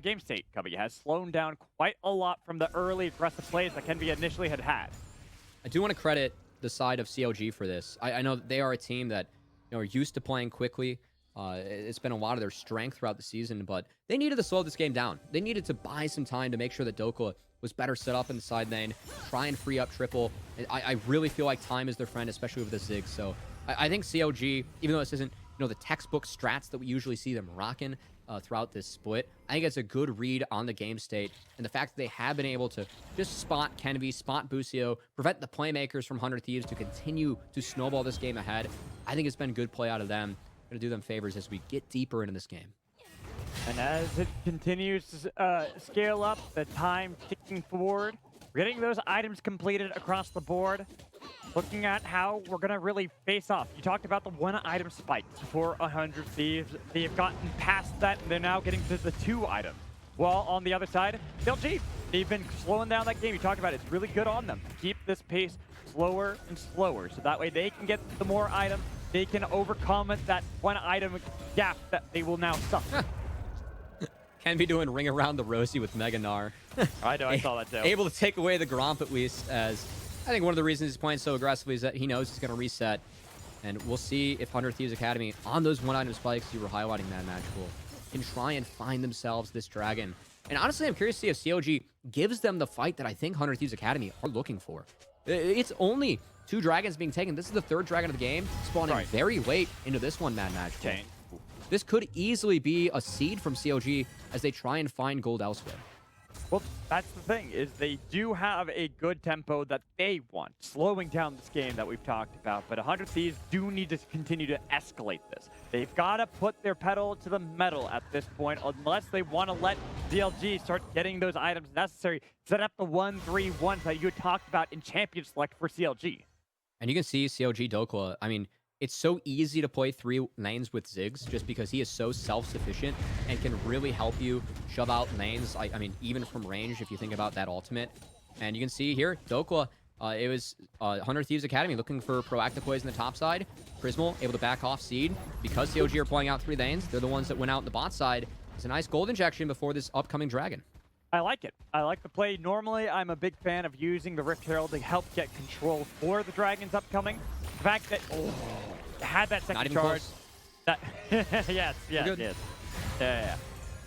game state, Cubby, has slowed down quite a lot from the early aggressive plays that Kenvi initially had. I do want to credit the side of CLG for this. I know that they are a team that, you know, are used to playing quickly. It's been a lot of their strength throughout the season, but they needed to slow this game down. They needed to buy some time to make sure that Dokla was better set up in the side lane, try and free up triple. I really feel like time is their friend, especially with the Ziggs. So I think CLG, even though this isn't, you know, the textbook strats that we usually see them rocking throughout this split, I think it's a good read on the game state. And the fact that they have been able to just spot Kenvi, spot Busio, prevent the playmakers from 100 Thieves to continue to snowball this game ahead. I think it's been good play out of them. Going to do them favors as we get deeper into this game. And as it continues to scale up, the time ticking forward, we're getting those items completed across the board. Looking at how we're going to really face off. You talked about the one item spikes for 100 Thieves. They've gotten past that, and they're now getting to the 2 items. While on the other side, CLG, they've been slowing down that game. You talked about it. It's really good on them. Keep this pace slower and slower, so that way they can get the more items. They can overcome that one item gap that they will now suffer. Can be doing ring around the Rosie with Mega Gnar. I know, I saw that too. Able to take away the Gromp at least, as I think one of the reasons he's playing so aggressively is that he knows he's going to reset. And we'll see if 100 Thieves Academy, on those one-item spikes you were highlighting, Mad Magical, can try and find themselves this dragon. And honestly, I'm curious to see if CLG gives them the fight that I think 100 Thieves Academy are looking for. It's only 2 dragons being taken. This is the 3rd dragon of the game, spawning very late into this one, Mad Magical. This could easily be a seed from CLG as they try and find gold elsewhere. Well, that's the thing, is they do have a good tempo that they want, slowing down this game that we've talked about, but 100 Thieves do need to continue to escalate this. They've got to put their pedal to the metal at this point, unless they want to let CLG start getting those items necessary, set up the 1-3-1s that you had talked about in Champion Select for CLG. And you can see CLG Dokla, I mean, it's so easy to play 3 lanes with Ziggs just because he is so self-sufficient and can really help you shove out lanes, I mean, even from range if you think about that ultimate. And you can see here, Dokla, it was 100 Thieves Academy looking for proactive plays in the top side. Prismal able to back off Seed. Because CLG are playing out 3 lanes, they're the ones that went out in the bot side. It's a nice gold injection before this upcoming Dragon. I like it. I like the play. Normally, I'm a big fan of using the Rift Herald to help get control for the Dragons upcoming. The fact that had that second charge. Close. That yes. Yeah.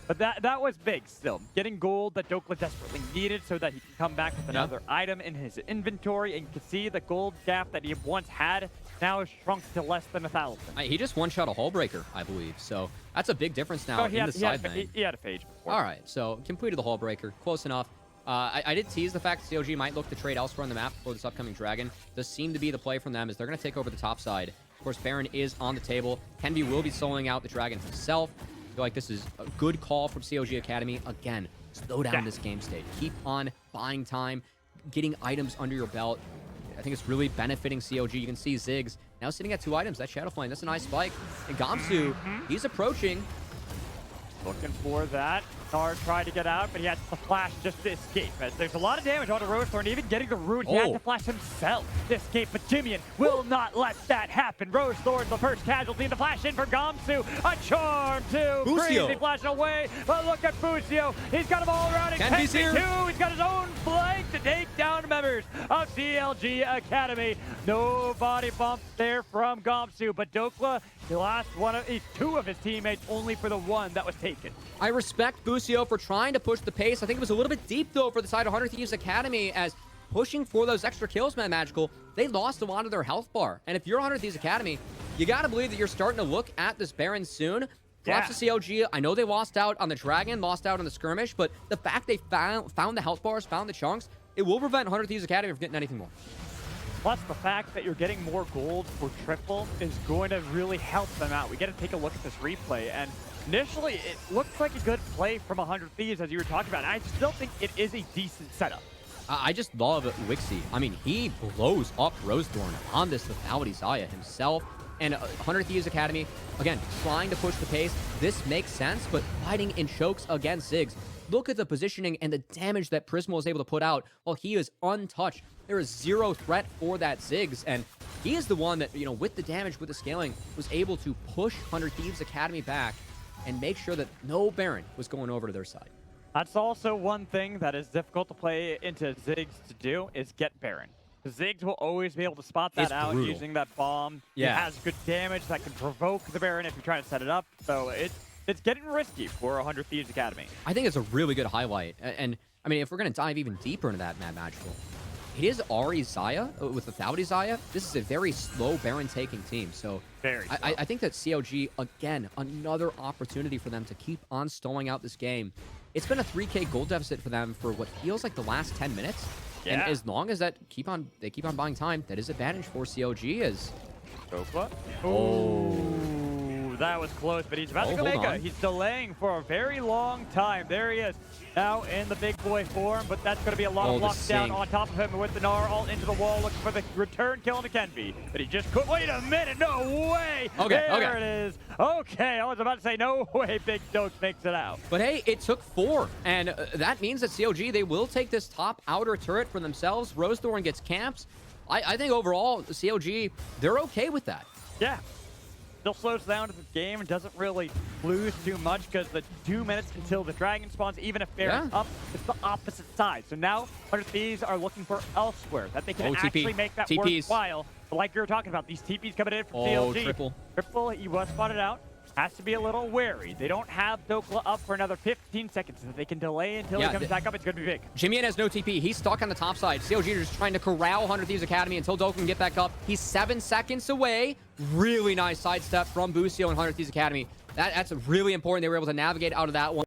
But that was big still. Getting gold that Dokla desperately needed so that he can come back with another item in his inventory, and you can see the gold gap that he once had now has shrunk to less than 1,000. He just one-shot a Hull Breaker, I believe. So that's a big difference now in the side lane. He had a phage before. All right, so completed the Hull Breaker. Close enough. I did tease the fact that CLG might look to trade elsewhere on the map for this upcoming Dragon. Does seem to be the play from them, is they're going to take over the top side. Of course, Baron is on the table. Kenby will be soloing out the Dragon himself. I feel like this is a good call from CLG Academy. Again, slow down this game state. Keep on buying time, getting items under your belt. I think it's really benefiting CLG. You can see Ziggs now sitting at 2 items. That Shadow Flame, that's a nice spike. And Gamsu, he's approaching. Looking for that. Nar tried to get out, but he had to flash just to escape. As there's a lot of damage onto Rosethorn, even getting the rune, he had to flash himself to escape. But Jimian will not let that happen. Rosethorn's the first casualty. The flash in for Gamsu. A charm to Crazy flashing away. But look at Busio. He's got them all around. And Kenby's here. He's got his own flank to take down members of CLG Academy. No body bump there from Gamsu, but Dokla, he lost 2 of his teammates only for the 1 that was taken. I respect Busio for trying to push the pace. I think it was a little bit deep, though, for the side of 100 Thieves Academy, as pushing for those extra kills, man, Magical, they lost a lot of their health bar. And if you're 100 Thieves Academy, you got to believe that you're starting to look at this Baron soon. Props to CLG. I know they lost out on the Dragon, lost out on the skirmish, but the fact they found the health bars, found the chunks, it will prevent 100 Thieves Academy from getting anything more. Plus, the fact that you're getting more gold for triple is going to really help them out. We got to take a look at this replay, and initially, it looks like a good play from 100 Thieves, as you were talking about. And I still think it is a decent setup. I just love Wixie. I mean, he blows up Rosethorn on this without Isaiah himself. And 100 Thieves Academy, again, trying to push the pace. This makes sense, but fighting in chokes against Ziggs. Look at the positioning and the damage that Prismal is able to put out while he is untouched. There is 0 threat for that Ziggs, and he is the one that, with the damage, with the scaling, was able to push 100 Thieves Academy back and make sure that no Baron was going over to their side. That's also one thing that is difficult to play into Ziggs to do, is get Baron. Ziggs will always be able to spot that out using that bomb. Yeah. It has good damage that can provoke the Baron if you're trying to set it up. So it's getting risky for 100 Thieves Academy. I think it's a really good highlight. And I mean, if we're going to dive even deeper into that, Mad Magical, it is Ari Zaya without Isaiah. This is a very slow Baron taking team. So I think that CLG, again, another opportunity for them to keep on stalling out this game. It's been a 3K gold deficit for them for what feels like the last 10 minutes. Yeah. And as long as they keep on buying time, that is advantage for CLG as Dokla. Oh, that was close, but he's about to go make it. He's delaying for a very long time. There he is, now in the big boy form, but that's going to be a lot of lockdown on top of him with the Gnar all into the wall, looking for the return kill into Kenby. But he just could. Wait a minute, no way! There it is. Okay, I was about to say, no way Big Dokes makes it out. But hey, it took 4, and that means that CLG, they will take this top outer turret for themselves. Rosethorn gets camps. I think overall, CLG, they're okay with that. Yeah. Still slows down to the game and doesn't really lose too much because the 2 minutes until the Dragon spawns, even if Baron's up, it's the opposite side. So now 100 Thieves are looking for elsewhere that they can actually make that worthwhile. But like you were talking about, these TPs coming in from CLG. Triple, he was spotted out. Has to be a little wary. They don't have Dokla up for another 15 seconds. So they can delay until he comes back up. It's going to be big. Jimian has no TP. He's stuck on the top side. CLG are just trying to corral 100 Thieves Academy until Dokla can get back up. He's 7 seconds away. Really nice sidestep from Busio and 100 Thieves Academy. That's really important. They were able to navigate out of that one.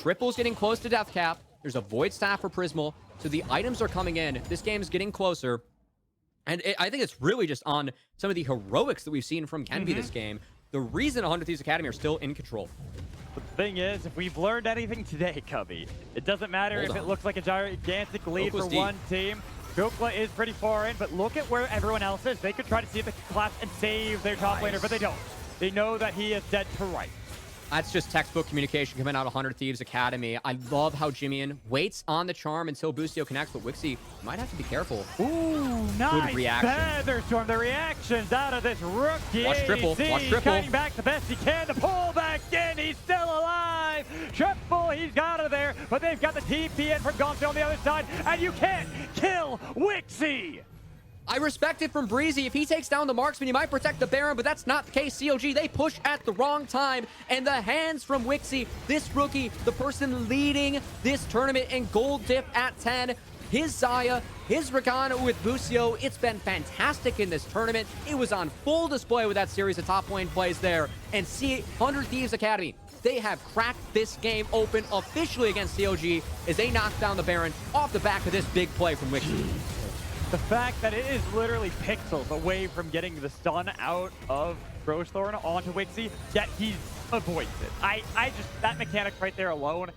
Triple's getting close to death cap. There's a Void Staff for Prismal. So the items are coming in. This game is getting closer. And I think it's really just on some of the heroics that we've seen from Kenvi this game. The reason 100 Thieves Academy are still in control. The thing is, if we've learned anything today, Cubby, it doesn't matter if it looks like a gigantic lead for one team. Dokla is pretty far in, but look at where everyone else is. They could try to see if they can collapse and save their top laner, but they don't. They know that he is dead to rights. That's just textbook communication coming out of 100 Thieves Academy. I love how Jimian waits on the charm until Boostio connects, but Wixie might have to be careful. Ooh, nice good reaction. Featherstorm. The reactions out of this rookie. Watch Triple. Watch Triple. Cutting back the best he can to pull back in. He's still alive. Triple, he's got out of there, but they've got the TP in from Gonzo on the other side, and you can't kill Wixie. I respect it from Breezy. If he takes down the marksman, he might protect the Baron, but that's not the case. CLG, they push at the wrong time, and the hands from Wixie, this rookie, the person leading this tournament in gold dip at 10, his Xayah, his Rakan with Boostio. It's been fantastic in this tournament. It was on full display with that series of top lane plays there. And 100 Thieves Academy, they have cracked this game open officially against CLG as they knock down the Baron off the back of this big play from Wixie. The fact that it is literally pixels away from getting the stun out of Rosethorn onto Wixie, yet he avoids it. I just, that mechanic right there alone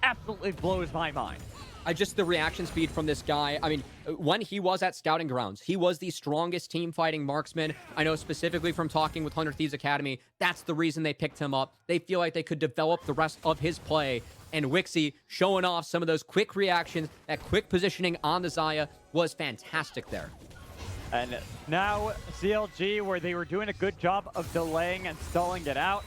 absolutely blows my mind. The reaction speed from this guy. I mean, when he was at Scouting Grounds, he was the strongest team fighting marksman. I know specifically from talking with 100 Thieves Academy, that's the reason they picked him up. They feel like they could develop the rest of his play. And Wixie showing off some of those quick reactions, that quick positioning on the Xayah was fantastic there. And now CLG, where they were doing a good job of delaying and stalling it out,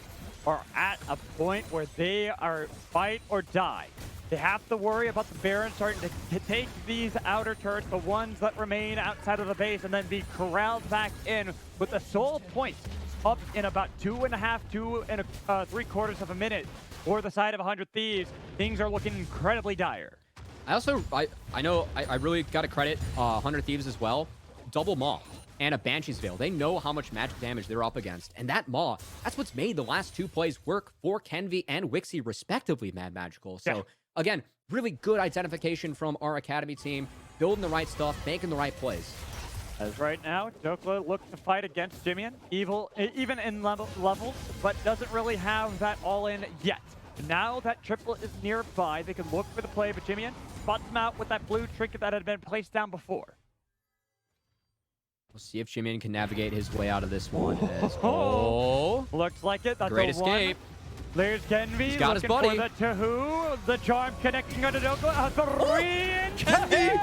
are at a point where they are fight or die. They have to worry about the Baron starting to take these outer turrets, the ones that remain outside of the base, and then be corralled back in with the soul points up in about 2.5, 2.75 of a minute for the side of 100 Thieves. Things are looking incredibly dire. I know I really got to credit 100 Thieves as well. Double Maw and a Banshee's Veil. They know how much magic damage they're up against. And that Maw, that's what's made the last two plays work for Kenvi and Wixie, respectively, Mad Magical. So, again, really good identification from our Academy team, building the right stuff, making the right plays. As right now, Dokla looks to fight against Jimian, even in levels, but doesn't really have that all-in yet. Now that Triple is nearby, they can look for the play, but Jimian spots him out with that blue trinket that had been placed down before. We'll see if Jimian can navigate his way out of this one. Looks like it. That's great a escape. There's Kenvi. He's got his looking buddy. for the Tahu. The charm connecting onto Dokla. A three and Kenvi!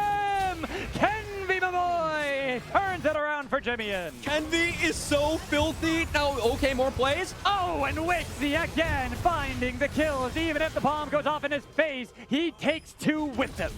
Kenvi, my boy! Turns it around for Jimian. Kenvi is so filthy. Now, okay, more plays. Oh, and Wixie again finding the kills. Even if the bomb goes off in his face, he takes two with him.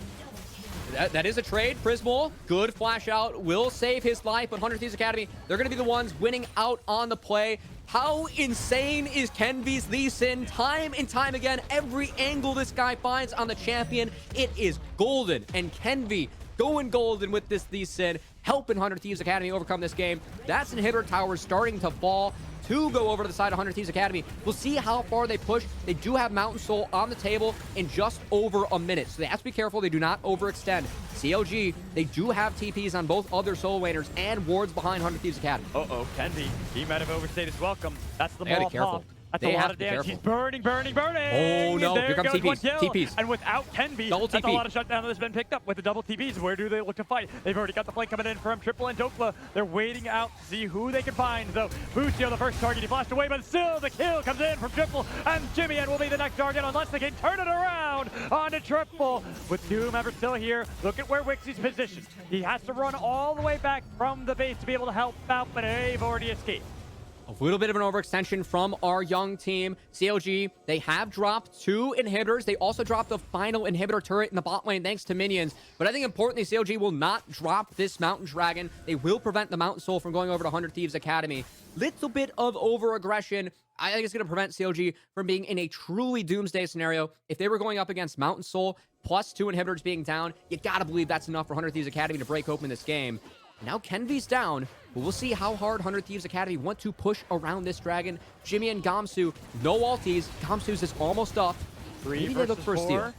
That is a trade. Prismal, good flash out, will save his life, but 100 Thieves Academy, they're going to be the ones winning out on the play. How insane is Kenvi's Lee Sin? Time and time again, every angle this guy finds on the champion, it is golden. And Kenvi going golden with this Lee Sin, helping 100 Thieves Academy overcome this game. That's inhibitor tower starting to fall to go over to the side of 100 Thieves Academy. We'll see how far they push. They do have Mountain Soul on the table in just over a minute, so they have to be careful they do not overextend. CLG, they do have TPs on both other solo laners and wards behind 100 Thieves Academy. Uh-oh, Kenvi, he might have overstayed his welcome. That's the They gotta ball be careful. pop. That's They a have lot to of be damage. careful. He's burning, burning, burning. Oh, no. There Here comes goes one TPs. kill. TPs. And without Kenvi, Double that's a TP. lot of shutdown that has been picked up with the double TPs. Where do they look to fight? They've already got the flank coming in from Triple and Dokla. They're waiting out to see who they can find, though. Boostio, the first target, he flashed away, but still the kill comes in from Triple, and Jimian will be the next target unless they can turn it around onto Triple. With two members still here, look at where Wixie's positioned. He has to run all the way back from the base to be able to help out, but they've already escaped. A little bit of an overextension from our young team. CLG, they have dropped 2 inhibitors. They also dropped the final inhibitor turret in the bot lane thanks to minions. But I think importantly, CLG will not drop this Mountain Dragon. They will prevent the Mountain Soul from going over to 100 Thieves Academy. Little bit of over-aggression. I think it's going to prevent CLG from being in a truly doomsday scenario. If they were going up against Mountain Soul, plus 2 inhibitors being down, you got to believe that's enough for 100 Thieves Academy to break open this game. Now Kenvi's down, but we'll see how hard 100 Thieves Academy want to push around this dragon. Jimmy and Gamsu, no ulties. Gamsu's is almost up. 3 Maybe they look versus for a steal. 4.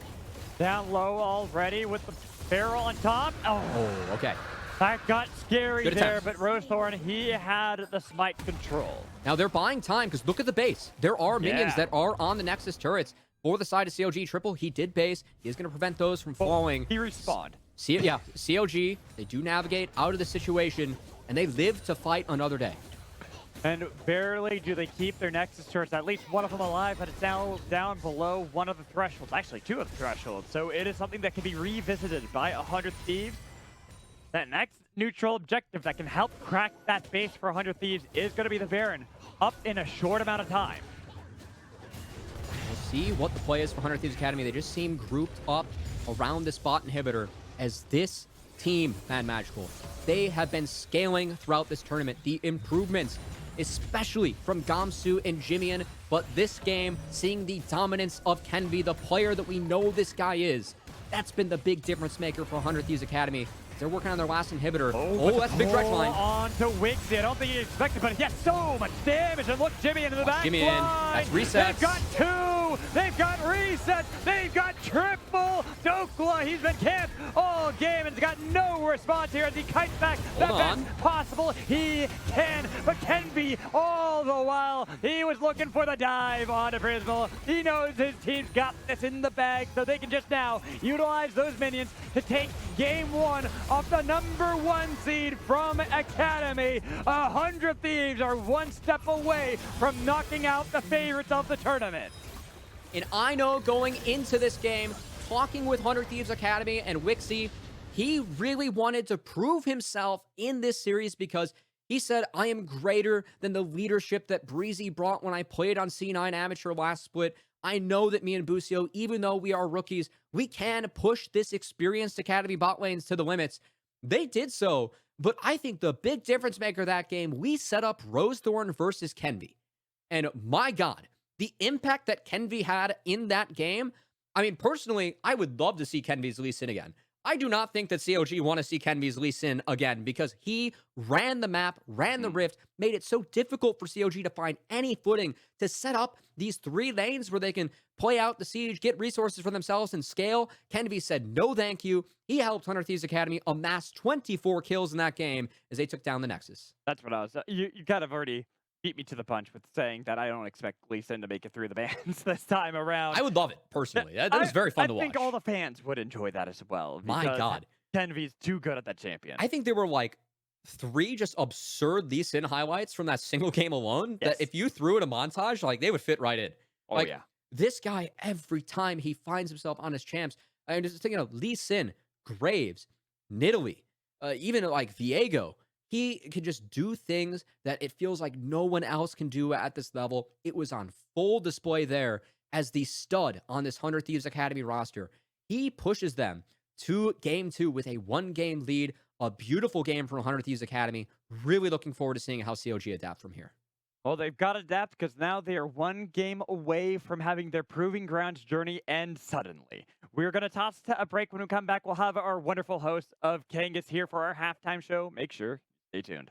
Down low already with the barrel on top. Oh, Oh, okay. that got scary Good there, attempt. but Rosethorn, he had the smite control. Now they're buying time because look at the base. There are minions Yeah. that are on the Nexus turrets. For the side of CLG triple, he did base. He is going to prevent those from falling. He respawned. Yeah, CLG, they do navigate out of the situation, and they live to fight another day. And barely do they keep their Nexus turrets, at least one of them alive, but it's now down below one of the thresholds, actually 2 of the thresholds. So it is something that can be revisited by 100 Thieves. That next neutral objective that can help crack that base for 100 Thieves is going to be the Baron, up in a short amount of time. We'll see what the play is for 100 Thieves Academy. They just seem grouped up around this bot inhibitor as this team, Mad Magical, they have been scaling throughout this tournament. The improvements, especially from Gamsu and Jimian, but this game, seeing the dominance of Kenvi, the player that we know this guy is, that's been the big difference maker for 100 Thieves Academy. They're working on their last inhibitor. Oh, that's a big direct line. On to Wixie. I don't think he expected, but he has so much damage. And look, Jimmy into the back Jimmy in. That's resets. They've got 2. They've got resets. They've got triple. Dokla, he's been camped all game and has got no response here as he kites back the best possible he can. But Kenvi, all the while, he was looking for the dive onto Prismal. He knows his team's got this in the bag, so they can just now utilize those minions to take game 1 of the #1 seed from Academy. 100 Thieves are one step away from knocking out the favorites of the tournament. And I know going into this game, talking with 100 Thieves Academy and Wixie, he really wanted to prove himself in this series because he said, I am greater than the leadership that Breezy brought when I played on C9 Amateur last split. I know that me and Busio, even though we are rookies, we can push this experienced Academy bot lanes to the limits. They did so, but I think the big difference maker that game, we set up Rosethorn versus Kenvi. And my God, the impact that Kenvi had in that game, I mean, personally, I would love to see Kenvi's Lee Sin again. I do not think that CLG want to see Kenvi's Lee Sin again because he ran the map, ran the rift, made it so difficult for CLG to find any footing to set up these 3 lanes where they can play out the siege, get resources for themselves, and scale. Kenvi said no thank you. He helped 100 Thieves Academy amass 24 kills in that game as they took down the Nexus. That's what I was... You kind of already beat me to the punch with saying that I don't expect Lee Sin to make it through the bans this time around. I would love it, personally. That was very fun to watch. I think all the fans would enjoy that as well. My God. Kenvi's too good at that champion. I think there were like 3 just absurd Lee Sin highlights from that single game alone that if you threw in a montage, like they would fit right in. Oh, like, yeah. This guy, every time he finds himself on his champs, I'm just thinking of Lee Sin, Graves, Nidalee, even like Viego. He can just do things that it feels like no one else can do at this level. It was on full display there as the stud on this 100 Thieves Academy roster. He pushes them to game 2 with a 1-game lead. A beautiful game from 100 Thieves Academy. Really looking forward to seeing how CLG adapt from here. Well, they've got to adapt because now they are 1 game away from having their Proving Grounds journey end suddenly. We're going to toss to a break. When we come back, we'll have our wonderful host of Kangas here for our halftime show. Make sure, stay tuned.